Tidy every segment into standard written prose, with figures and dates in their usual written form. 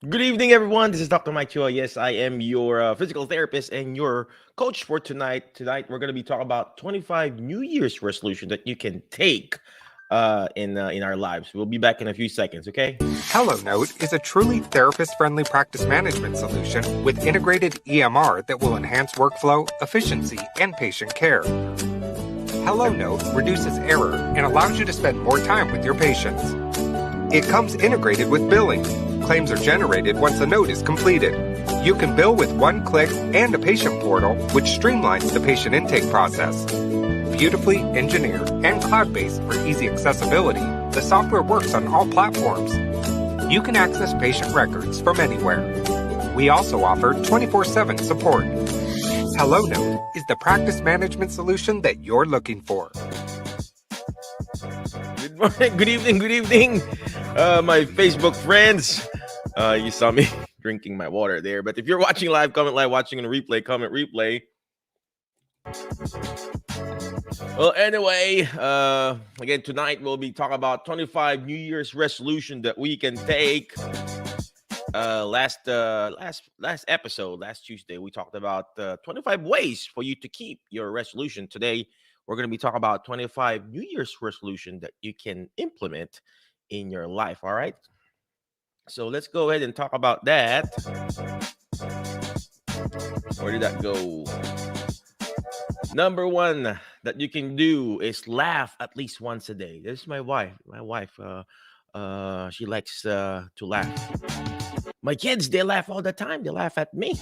Good evening, everyone. This is Dr. Mike Chua. Yes, I am your physical therapist and your coach for tonight. Tonight, we're going to be talking about 25 New Year's resolution that you can take in our lives. We'll be back in a few seconds. Okay. HelloNote is a truly therapist-friendly practice management solution with integrated EMR that will enhance workflow, efficiency, and patient care. HelloNote reduces error and allows you to spend more time with your patients. It comes integrated with billing. Claims are generated once a note is completed. You can bill with one click and a patient portal, which streamlines the patient intake process. Beautifully engineered and cloud-based for easy accessibility, the software works on all platforms. You can access patient records from anywhere. We also offer 24/7 support. HelloNote is the practice management solution that you're looking for. Good morning. Good evening. Good evening, my Facebook friends. You saw me drinking my water there, but if you're watching live, comment live. Watching on replay, comment replay. Well, anyway, again tonight we'll be talking about 25 New Year's resolution that we can take. Last episode, last Tuesday, we talked about 25 ways for you to keep your resolution. Today, we're going to be talking about 25 New Year's resolution that you can implement in your life. All right. So let's go ahead and talk about that. Where did that go? Number one that you can do is laugh at least once a day. This is my wife. She likes to laugh. My kids, they laugh all the time. They laugh at me.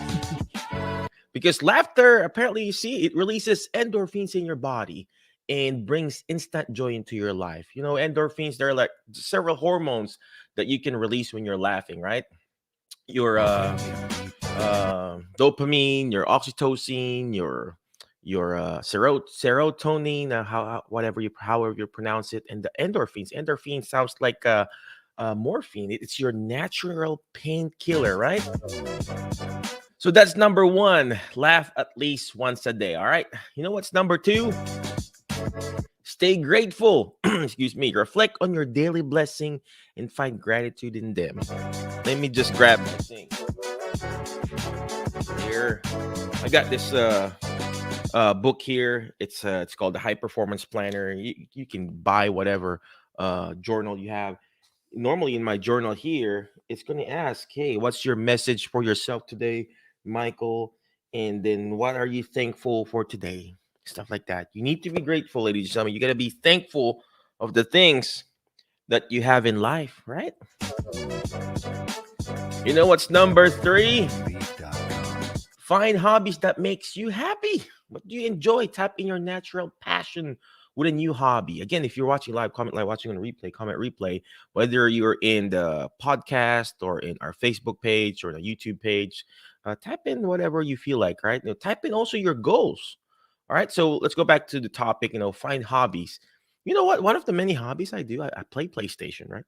Because laughter, apparently, you see, it releases endorphins in your body and brings instant joy into your life. You know, endorphins, they're like several hormones that you can release when you're laughing, right? Your dopamine, your oxytocin, your serotonin, however you pronounce it, and the endorphins. Endorphin sounds like morphine. It's your natural painkiller, right? So that's number one. Laugh at least once a day. All right. You know what's number two? Stay grateful. Excuse me. Reflect on your daily blessing and find gratitude in them. Let me just grab my thing here. I got this book here. It's called the High Performance Planner. You can buy whatever journal you have. Normally in my journal here, it's going to ask, hey, what's your message for yourself today, Michael? And then what are you thankful for today? Stuff like that. You need to be grateful, ladies and gentlemen. You got to be thankful of the things that you have in life, right? You know what's number three? Find hobbies that makes you happy. What do you enjoy? Tap in your natural passion with a new hobby. Again, if you're watching live, comment live. Watching on replay, comment replay. Whether you're in the podcast or in our Facebook page or the YouTube page, type in whatever you feel like, right? Type in also your goals. All right. So let's go back to the topic, find hobbies. You know what? One of the many hobbies I do, I play PlayStation, right?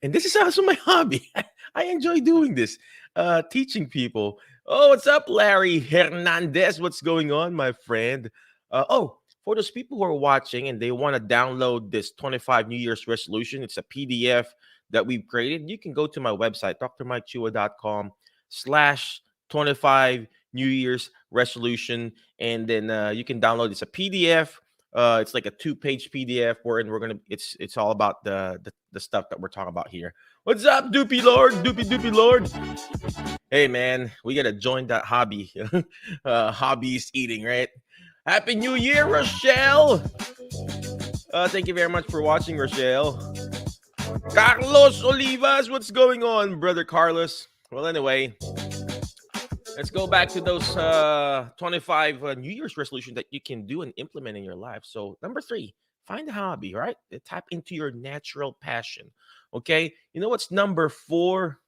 And this is also my hobby. I enjoy doing this, teaching people. Oh, what's up, Larry Hernandez? What's going on, my friend? For those people who are watching and they want to download this 25 New Year's resolution, it's a PDF that we've created. You can go to my website, drmikechua.com/25 New Year's resolution, and then you can download. It's a PDF. It's like a 2-page PDF wherein it's all about the stuff that we're talking about here. What's up, Doopy Lord? Doopy Lord. Hey man, we gotta join that hobby. Hobbies eating, right? Happy New Year, Rochelle. Thank you very much for watching, Rochelle. Carlos Olivas, what's going on, brother Carlos? Well, anyway, let's go back to those 25 New Year's resolution that you can do and implement in your life. So number three, find a hobby, right? Tap into your natural passion. Okay. You know what's number four?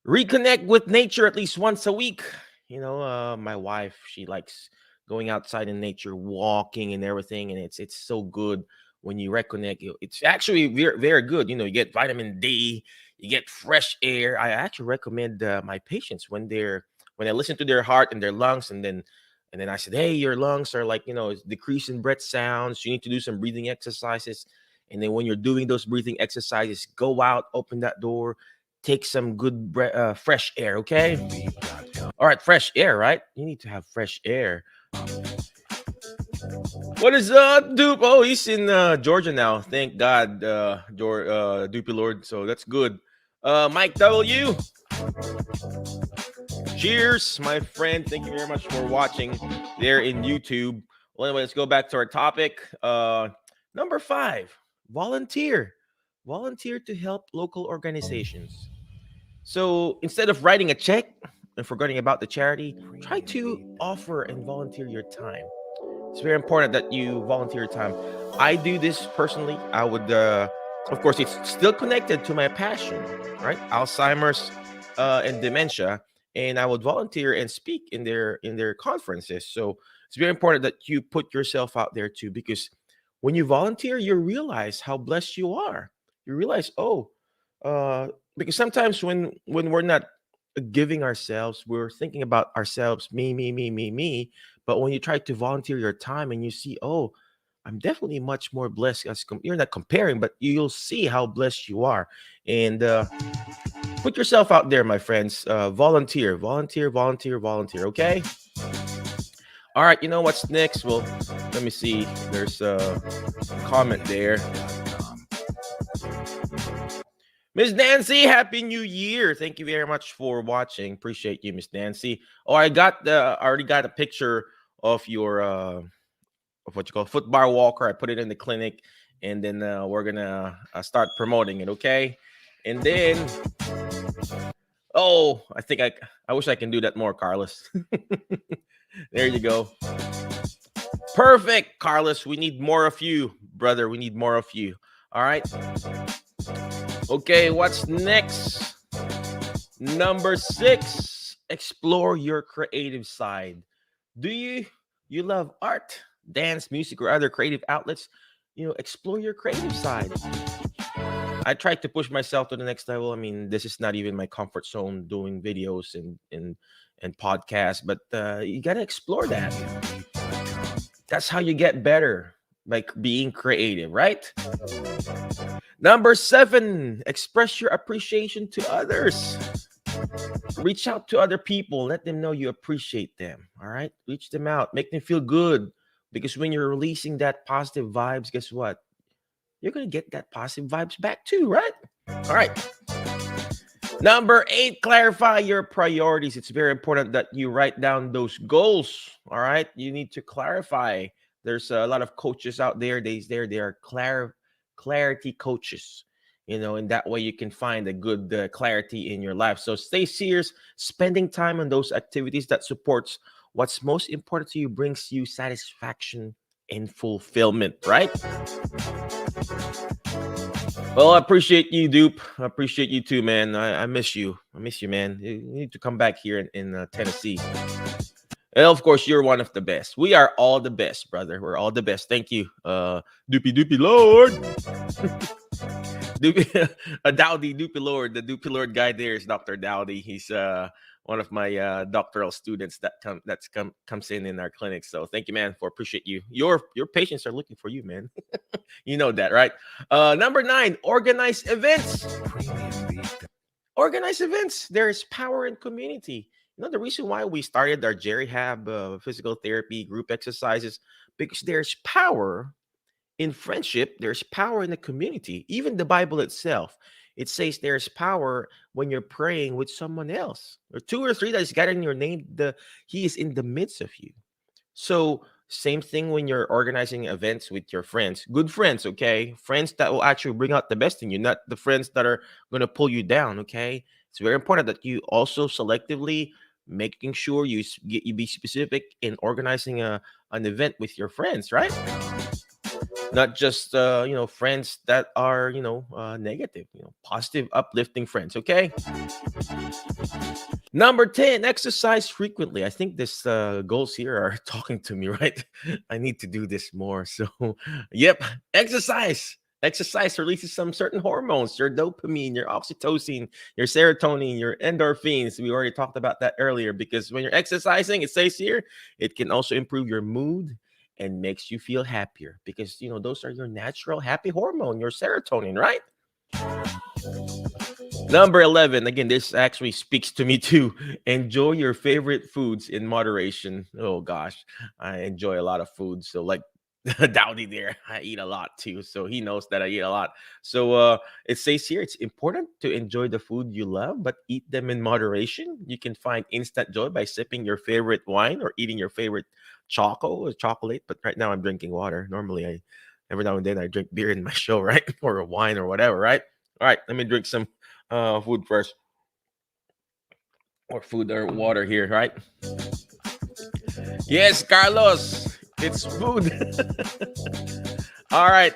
Reconnect with nature at least once a week. My wife, she likes going outside in nature, walking and everything, and it's so good when you reconnect. It's actually very, very good. You get vitamin D, you get fresh air. I actually recommend my patients when I listen to their heart and their lungs, and then I said, hey, your lungs are like it's decreasing breath sounds. You need to do some breathing exercises. And then when you're doing those breathing exercises, go out, open that door, take some good fresh air, okay? All right, fresh air, right? You need to have fresh air. What is up, Dupe? Oh, he's in Georgia now. Thank God, Dupey Lord. So that's good. Mike W. Cheers, my friend. Thank you very much for watching there in YouTube. Well, anyway, let's go back to our topic. Number 5, volunteer. Volunteer to help local organizations. So instead of writing a check and forgetting about the charity, try to offer and volunteer your time. It's very important that you volunteer your time. I do this personally. I would, of course, it's still connected to my passion, right? Alzheimer's and dementia, and I would volunteer and speak in their conferences. So it's very important that you put yourself out there too, because when you volunteer, you realize how blessed you are. You realize, oh, uh, because sometimes when we're not giving ourselves, we're thinking about ourselves, me. But when you try to volunteer your time and you see, oh, I'm definitely much more blessed. You're not comparing, but you'll see how blessed you are. And put yourself out there, my friends. Volunteer. Okay. All right. You know what's next? Well, let me see. There's a comment there. Miss Nancy, Happy New Year. Thank you very much for watching. Appreciate you, Miss Nancy. Oh, I already got a picture of your of what you call footbar walker. I put it in the clinic, and then we're gonna start promoting it, okay? And then, oh, I wish I can do that more, Carlos. There you go. Perfect, Carlos. We need more of you, brother. We need more of you. All right. Okay, what's next? Number 6, explore your creative side. Do you love art, dance, music, or other creative outlets? Explore your creative side. I tried to push myself to the next level. I mean, this is not even my comfort zone, doing videos and podcasts, but you got to explore that. That's how you get better, like being creative, right? Number 7, express your appreciation to others. Reach out to other people. Let them know you appreciate them. All right. Reach them out. Make them feel good. Because when you're releasing that positive vibes, guess what? You're going to get that positive vibes back too, right? All right. Number 8, clarify your priorities. It's very important that you write down those goals. All right. You need to clarify. There's a lot of coaches out there. They are clarity coaches. And that way you can find a good clarity in your life. So stay serious. Spending time on those activities that supports what's most important to you brings you satisfaction and fulfillment, right? Well, I appreciate you, Dupe. I appreciate you too, man. I miss you. I miss you, man. You need to come back here in Tennessee. And of course, you're one of the best. We are all the best, brother. We're all the best. Thank you, Doopy Lord. Dowdy Doopy Lord. The Doopy Lord guy there is Dr. Dowdy. He's one of my doctoral students that comes in our clinic. So thank you, man, for appreciate you. Your patients are looking for you, man. You know that, right? Number 9, organize events. Organize events. There is power in community. The reason why we started our Jerry Hab physical therapy group exercises, because there's power in friendship. There's power in the community. Even the Bible itself, it says there's power when you're praying with someone else. Or 2 or 3 that is gathered in your name, he is in the midst of you. So same thing when you're organizing events with your friends. Good friends, okay? Friends that will actually bring out the best in you, not the friends that are going to pull you down, okay? It's very important that you also selectively making sure you be specific in organizing an event with your friends, right? Not just friends that are negative, positive, uplifting friends. Okay. Number 10, exercise frequently. I think this goals here are talking to me, right? I need to do this more. So yep, exercise releases some certain hormones, your dopamine, your oxytocin, your serotonin, your endorphins. We already talked about that earlier, because when you're exercising, it says here, it can also improve your mood and makes you feel happier, because those are your natural happy hormone, your serotonin, right? Number 11, again, this actually speaks to me too. Enjoy your favorite foods in moderation. Oh gosh, I enjoy a lot of food. So, like Dowdy there, I eat a lot too. So he knows that I eat a lot. So it says here it's important to enjoy the food you love, but eat them in moderation. You can find instant joy by sipping your favorite wine or eating your favorite chocolate. But right now I'm drinking water. Normally, every now and then I drink beer in my show, right? Or wine or whatever, right? All right, let me drink some food first, or food or water here, right? Yes, Carlos, it's food. All right,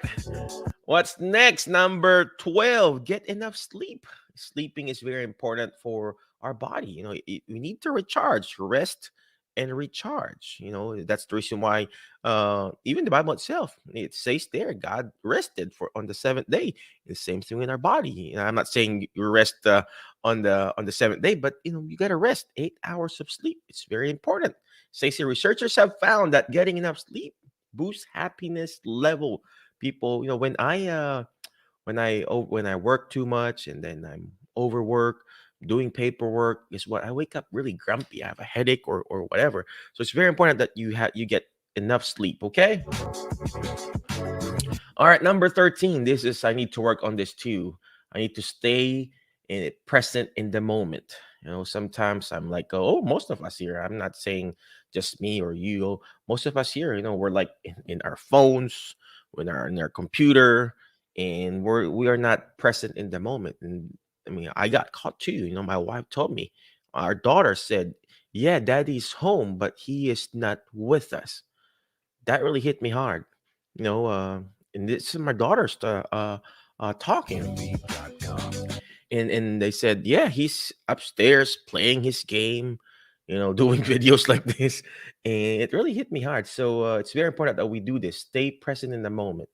what's next? Number 12, get enough sleep. Sleeping is very important for our body. We need to recharge, rest, and recharge. That's the reason why even the Bible itself, it says there, God rested for on the seventh day. The same thing in our body. I'm not saying you rest on the seventh day, but you got to rest. 8 hours of sleep. It's very important. Says here, researchers have found that getting enough sleep boosts happiness level. People, when I work too much and then I'm overworked doing paperwork, guess what? I wake up really grumpy. I have a headache or whatever. So it's very important that you get enough sleep. Okay. All right, number 13. I need to work on this too. I need to stay present in the moment. Sometimes I'm like, oh, most of us here, I'm not saying just me or you, most of us here, we're like in our phones, in our computer, and we are not present in the moment. And I mean, I got caught too. My wife told me, our daughter said, yeah, daddy's home, but he is not with us. That really hit me hard. You know, uh, and this is my daughter's talking, and they said, yeah, he's upstairs playing his game, doing videos like this, and it really hit me hard. So it's very important that we do this. Stay present in the moment,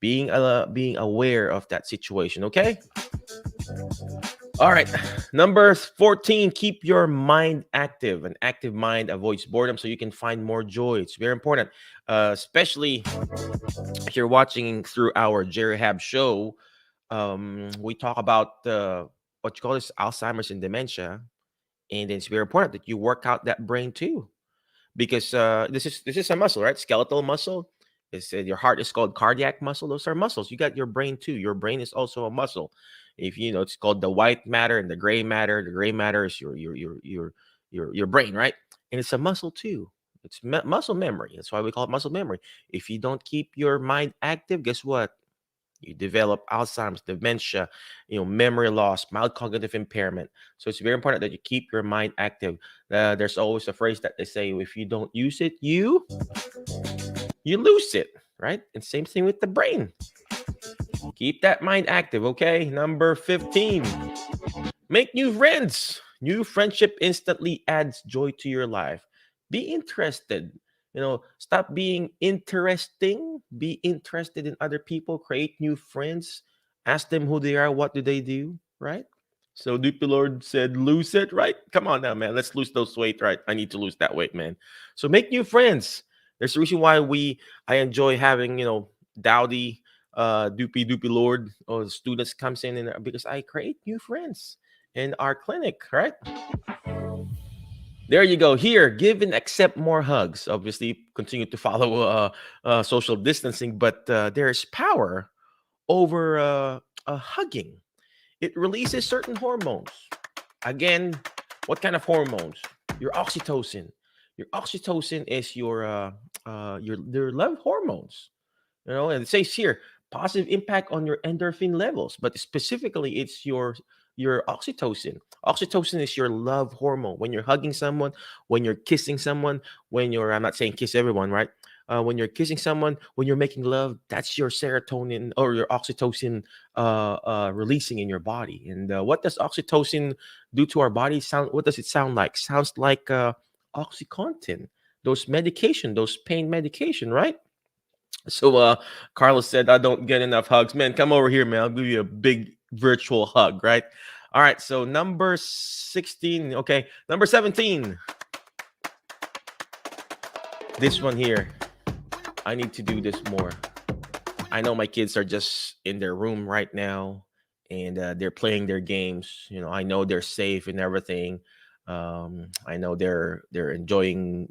being aware of that situation. Okay. All right. Number 14, keep your mind active. An active mind avoids boredom, so you can find more joy. It's very important, especially if you're watching through our Jerry Hab show. We talk about what you call this Alzheimer's and dementia, and it's very important that you work out that brain too, because this is a muscle, right? Skeletal muscle. Your heart is called cardiac muscle. Those are muscles. You got your brain too. Your brain is also a muscle. If it's called the white matter and the gray matter. The gray matter is your brain, right? And it's a muscle too. It's muscle memory. That's why we call it muscle memory. If you don't keep your mind active, guess what? You develop Alzheimer's, dementia, memory loss, mild cognitive impairment. So it's very important that you keep your mind active. There's always a phrase that they say, if you don't use it, you lose it, right? And same thing with the brain. Keep that mind active, okay? Number 15, make new friends. New friendship instantly adds joy to your life. Be interested. Stop being interesting. Be interested in other people. Create new friends. Ask them who they are. What do they do? Right? So Dupe Lord said, lose it, right? Come on now, man. Let's lose those weight, right? I need to lose that weight, man. So make new friends. There's a reason why I enjoy having, Dowdy, Dupe Lord, or students comes in, and because I create new friends in our clinic, right? There you go. Here, give and accept more hugs. Obviously, continue to follow social distancing, but there's power over hugging. It releases certain hormones. Again, what kind of hormones? Your oxytocin. Your oxytocin is your love hormones. And it says here positive impact on your endorphin levels, but specifically it's your oxytocin. Oxytocin is your love hormone. When you're hugging someone, when you're kissing someone, I'm not saying kiss everyone, right? When you're kissing someone, when you're making love, that's your serotonin or your oxytocin releasing in your body. And what does oxytocin do to our body? What does it sound like? Sounds like OxyContin, those pain medication, right? So Carlos said, I don't get enough hugs. Man, come over here, man. I'll give you a big virtual hug, right? All right, so number 16. Okay, number 17. This one here. I need to do this more. I know my kids are just in their room right now, and they're playing their games. I know they're safe and everything. I know they're enjoying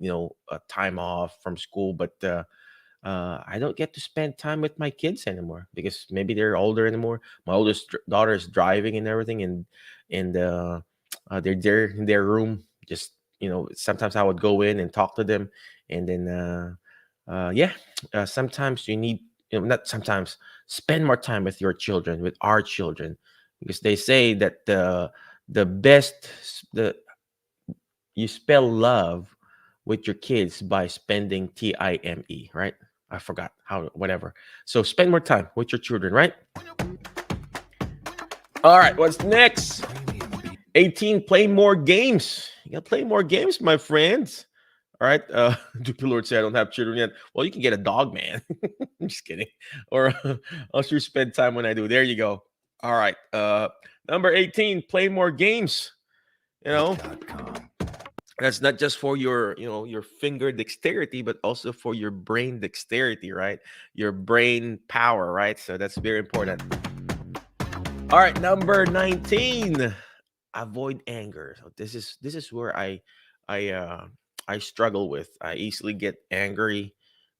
a time off from school, but I don't get to spend time with my kids anymore because maybe they're older anymore. My oldest daughter is driving and everything, and they're there in their room. Just sometimes I would go in and talk to them, and then yeah, sometimes you need, not sometimes, spend more time with your children, with our children, because they say that the best the you spell love with your kids by spending time, right? I forgot how, whatever. So spend more time with your children, right? All right, what's next? 18, play more games. You gotta play more games, my friends. All right. Duper Lord said I don't have children yet. Well, you can get a dog, man. I'm just kidding. Or I'll sure spend time when I do. There you go. All right. Number 18, play more games. That's not just for your finger dexterity, but also for your brain dexterity, right? Your brain power, right? So that's very important. All right, number 19, avoid anger. So this is where I struggle with. I easily get angry.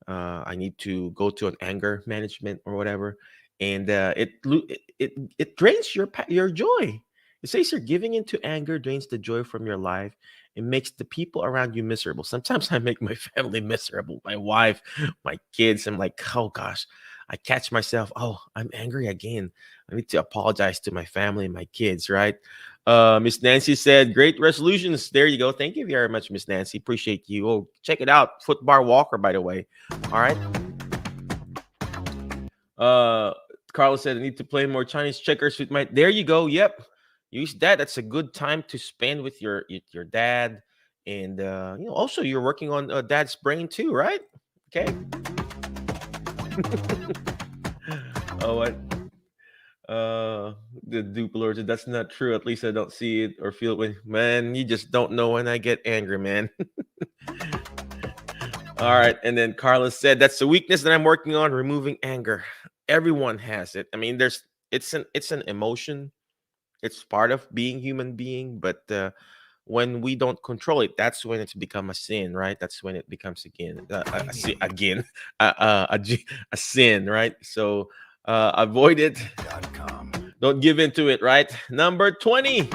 I need to go to an anger management or whatever, and it drains your joy. It says you're giving into anger drains the joy from your life. It makes the people around you miserable. Sometimes I make my family miserable. My wife, my kids. I'm like, oh gosh, I catch myself. Oh, I'm angry again. I need to apologize to my family and my kids, right? Miss Nancy said, great resolutions. There you go. Thank you very much, Miss Nancy. Appreciate you. Oh, check it out. Footbar Walker, by the way. All right. Carlos said, I need to play more Chinese checkers with my. There you go. Yep. Use that. That's a good time to spend with your dad. And also you're working on dad's brain too, right? Okay. Oh, what? The Duplo said, that's not true. At least I don't see it or feel it when, man, you just don't know when I get angry, man. All right. And then Carlos said, that's the weakness that I'm working on, removing anger. Everyone has it. I mean, it's an emotion. It's part of being human being, but when we don't control it, that's when it's become a sin, right? That's when it becomes again a sin, right? So avoid it. Don't give into it, right? Number 20,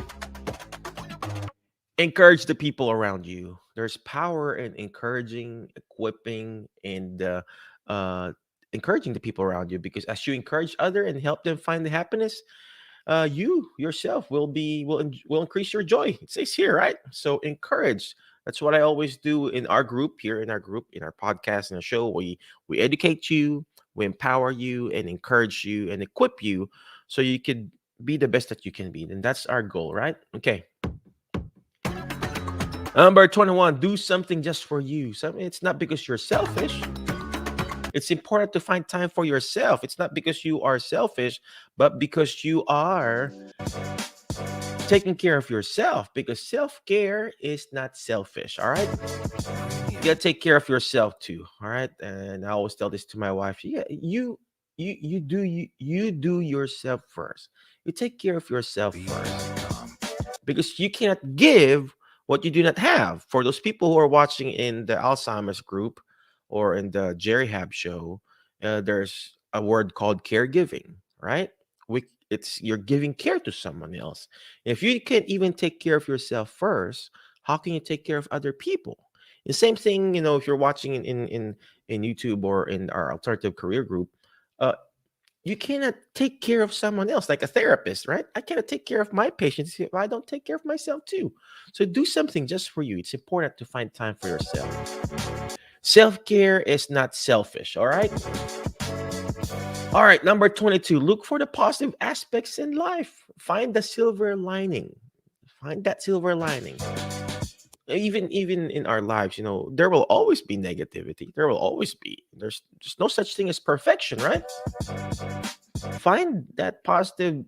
encourage the people around you. There's power in encouraging, equipping, and encouraging the people around you, because as you encourage other and help them find the happiness, you yourself will increase your joy. It says here, right? So encourage. That's what I always do in our group, in our podcast and our show. We educate you, we empower you, and encourage you and equip you so you could be the best that you can be. And that's our goal, right? Okay. Number 21, do something just for you. It's not because you're selfish. It's important to find time for yourself. It's not because you are selfish, but because you are taking care of yourself, because self-care is not selfish. All right. You gotta take care of yourself too. All right. And I always tell this to my wife. Yeah, you do yourself first. You take care of yourself first, because you cannot give what you do not have. For those people who are watching in the Alzheimer's group or in the Jerry Hab show, there's a word called caregiving, right? It's you're giving care to someone else. If you can't even take care of yourself first, how can you take care of other people? The same thing, if you're watching in YouTube or in our alternative career group, uh, you cannot take care of someone else like a therapist, right? I cannot take care of my patients if I don't take care of myself too. So do something just for you. It's important to find time for yourself. Self-care is not selfish, all right? All right, number 22, look for the positive aspects in life. Find the silver lining. Find that silver lining. Even in our lives, there will always be negativity. There will always be. There's no such thing as perfection, right? Find that positive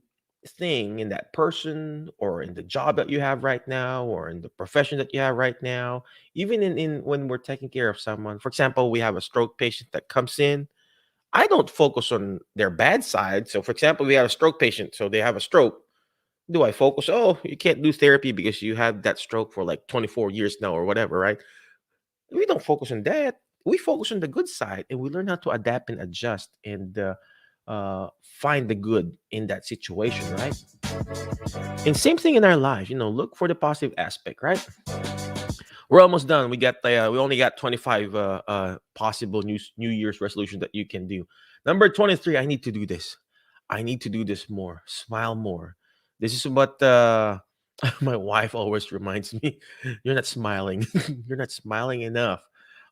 thing in that person or in the job that you have right now or in the profession that you have right now, even in when we're taking care of someone. For example, we have a stroke patient that comes in. I don't focus on their bad side. So for example, we have a stroke patient, so they have a stroke. Do I focus, oh, you can't do therapy because you have that stroke for like 24 years now or whatever, right? We don't focus on that. We focus on the good side and we learn how to adapt and adjust and find the good in that situation, right? And same thing in our life, look for the positive aspect, right? We're almost done. We only got 25 possible New Year's resolution that you can do. Number 23, I need to do this. I need to do this more. Smile more. This is what my wife always reminds me. You're not smiling. You're not smiling enough.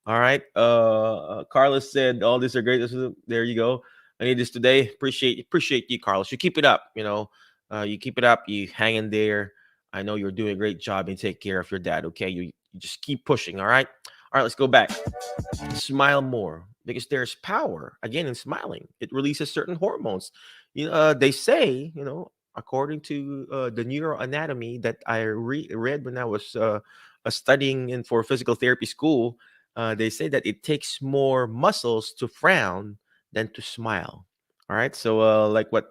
All right. Carlos said all these are great. There you go. I need this today. Appreciate you, Carlos. You keep it up. You keep it up. You hang in there. I know you're doing a great job and take care of your dad. Okay. You just keep pushing. All right. All right. Let's go back. Smile more because there's power again in smiling. It releases certain hormones. They say, according to the neuroanatomy that I read when I was studying in for physical therapy school, they say that it takes more muscles to frown than to smile. All right. So, like what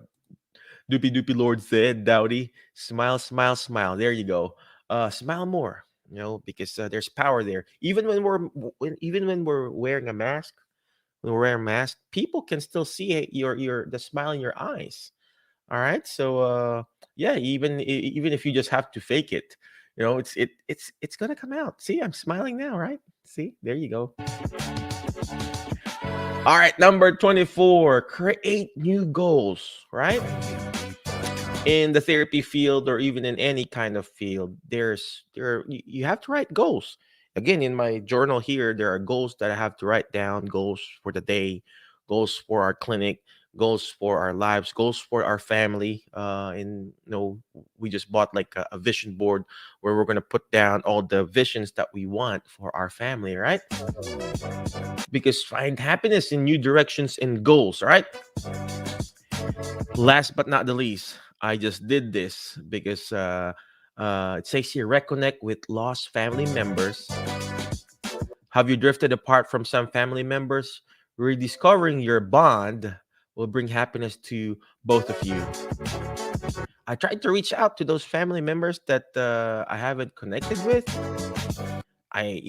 Doopy Doopy Lord said, Dowdy, smile, smile, smile. There you go. Smile more, because there's power there. Even when we're wearing a mask, people can still see your the smile in your eyes. All right. So, yeah, even if you just have to fake it, it's gonna come out. See, I'm smiling now, right? See, there you go. All right, number 24, create new goals, right? In the therapy field or even in any kind of field, you have to write goals. Again, in my journal here, there are goals that I have to write down, goals for the day, goals for our clinic, goals for our lives, goals for our family. And we just bought like a vision board where we're going to put down all the visions that we want for our family, right? Because find happiness in new directions and goals, right? Last but not the least, I just did this because it says here, reconnect with lost family members. Have you drifted apart from some family members? Rediscovering your bond will bring happiness to both of you. I tried to reach out to those family members that I haven't connected with. I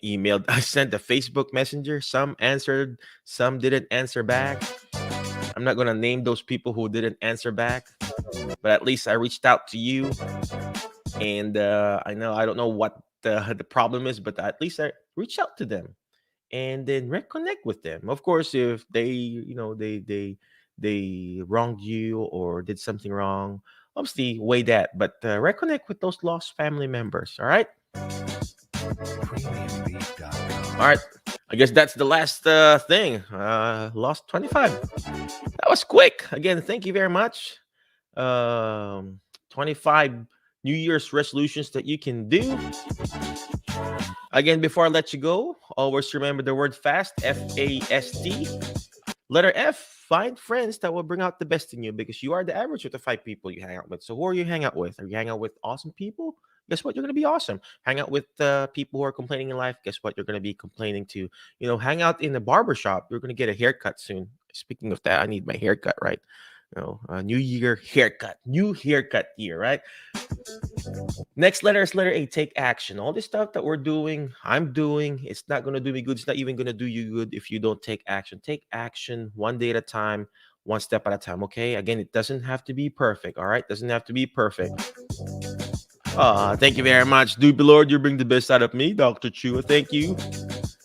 emailed, I sent a Facebook Messenger. Some answered, some didn't answer back. I'm not going to name those people who didn't answer back, but at least I reached out to you. And I don't know what the problem is, but at least I reached out to them and then reconnect with them. Of course, if they wronged you or did something wrong, obviously weigh that, but reconnect with those lost family members. All right. All right. I guess that's the last thing. Lost 25. That was quick. Again, thank you very much. 25 New Year's resolutions that you can do. Again, before I let you go, always remember the word fast, FAST. Letter F, find friends that will bring out the best in you because you are the average of the 5 people you hang out with. So who are you hang out with? Are you hang out with awesome people? Guess what? You're going to be awesome. Hang out with people who are complaining in life. Guess what? You're going to be complaining too. Hang out in the barber shop. You're going to get a haircut soon. Speaking of that, I need my haircut, right? New year haircut, new haircut year, right? Next letter is letter A. Take action. All this stuff that we're doing, I'm doing, it's not going to do me good. It's not even going to do you good if you don't take action. Take action one day at a time, one step at a time. Okay. Again, it doesn't have to be perfect. All right. Doesn't have to be perfect. Thank you very much. Doopy Lord, you bring the best out of me. Dr. Chua, thank you.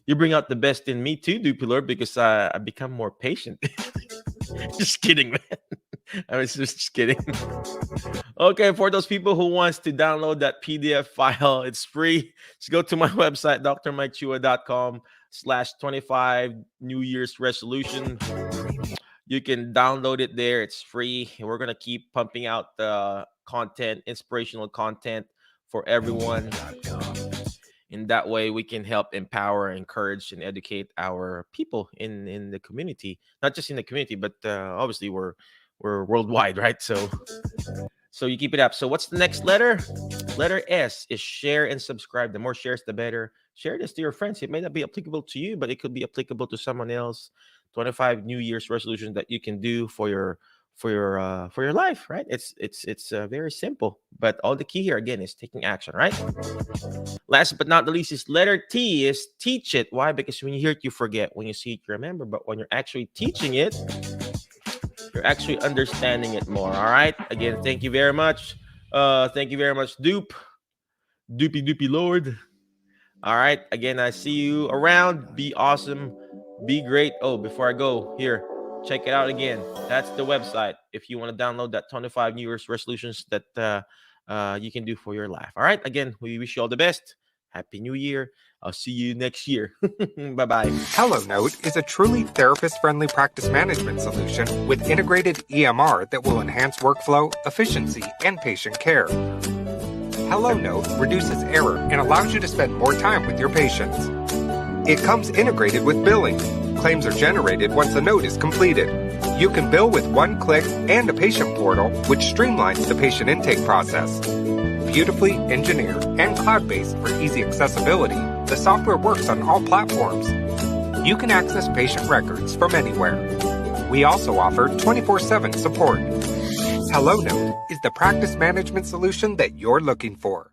You bring out the best in me too, Doopy Lord, because I become more patient. Just kidding, man. I was just kidding. Okay, for those people who wants to download that PDF file, it's free. Just go to my website, drmikechua.com/25 New Year's resolution. You can download it there. It's free. We're going to keep pumping out the content, inspirational content for everyone. In that way, we can help empower, encourage, and educate our people in the community. Not just in the community, but obviously we're worldwide, right? So you keep it up. So what's the next letter? Letter S is share and subscribe. The more shares, the better. Share this to your friends. It may not be applicable to you, but it could be applicable to someone else. 25 New Year's resolutions that you can do for your life, right? It's very simple, but all the key here again is taking action, right? Last but not the least is letter T is teach it. Why? Because when you hear it, you forget. When you see it, you remember. But when you're actually teaching it, you're actually understanding it more. All right. Again, thank you very much. Thank you very much, Doopy Lord. All right. Again, I see you around. Be awesome. Be great. Oh, before I go, here, check it out again. That's the website. If you want to download that 25 New Year's resolutions that you can do for your life. All right. Again, we wish you all the best. Happy New Year. I'll see you next year. Bye-bye. HelloNote is a truly therapist-friendly practice management solution with integrated EMR that will enhance workflow, efficiency, and patient care. HelloNote reduces error and allows you to spend more time with your patients. It comes integrated with billing. Claims are generated once a note is completed. You can bill with one click and a patient portal, which streamlines the patient intake process. Beautifully engineered and cloud-based for easy accessibility, the software works on all platforms. You can access patient records from anywhere. We also offer 24/7 support. HelloNote is the practice management solution that you're looking for.